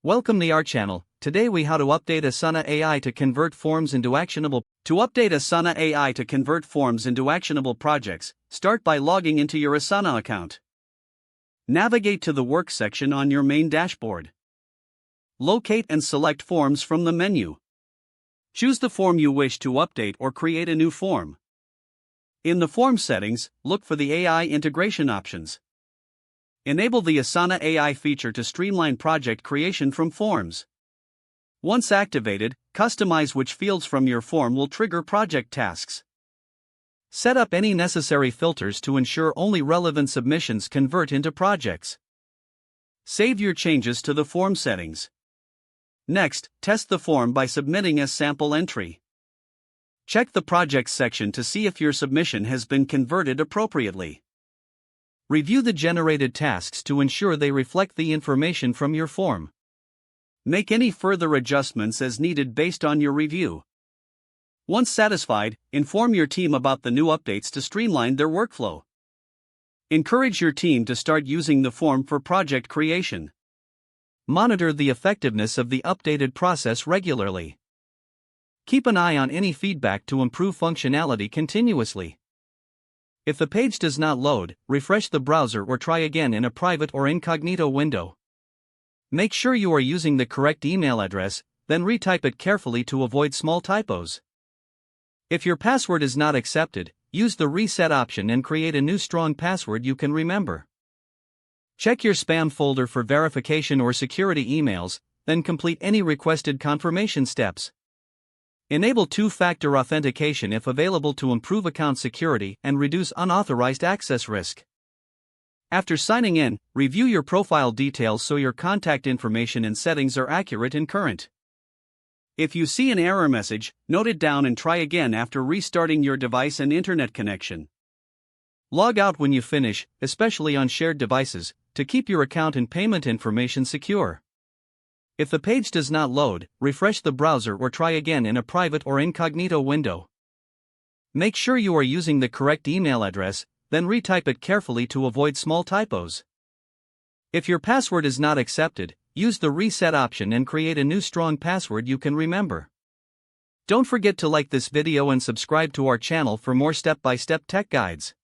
Welcome to our channel. Today we how to update Asana AI to convert forms into actionable. To update Asana AI to convert forms into actionable projects, start by logging into your Asana account. Navigate to the Work section on your main dashboard. Locate and select Forms from the menu. Choose the form you wish to update or create a new form. In the form settings, look for the AI integration options. Enable the Asana AI feature to streamline project creation from forms. Once activated, customize which fields from your form will trigger project tasks. Set up any necessary filters to ensure only relevant submissions convert into projects. Save your changes to the form settings. Next, test the form by submitting a sample entry. Check the Projects section to see if your submission has been converted appropriately. Review the generated tasks to ensure they reflect the information from your form. Make any further adjustments as needed based on your review. Once satisfied, inform your team about the new updates to streamline their workflow. Encourage your team to start using the form for project creation. Monitor the effectiveness of the updated process regularly. Keep an eye on any feedback to improve functionality continuously. If the page does not load, refresh the browser or try again in a private or incognito window. Make sure you are using the correct email address, then retype it carefully to avoid small typos. If your password is not accepted, use the reset option and create a new strong password you can remember. Check your spam folder for verification or security emails, then complete any requested confirmation steps. Enable two-factor authentication if available to improve account security and reduce unauthorized access risk. After signing in, review your profile details so your contact information and settings are accurate and current. If you see an error message, note it down and try again after restarting your device and internet connection. Log out when you finish, especially on shared devices, to keep your account and payment information secure. If the page does not load, refresh the browser or try again in a private or incognito window. Make sure you are using the correct email address, then retype it carefully to avoid small typos. If your password is not accepted, use the reset option and create a new strong password you can remember. Don't forget to like this video and subscribe to our channel for more step-by-step tech guides.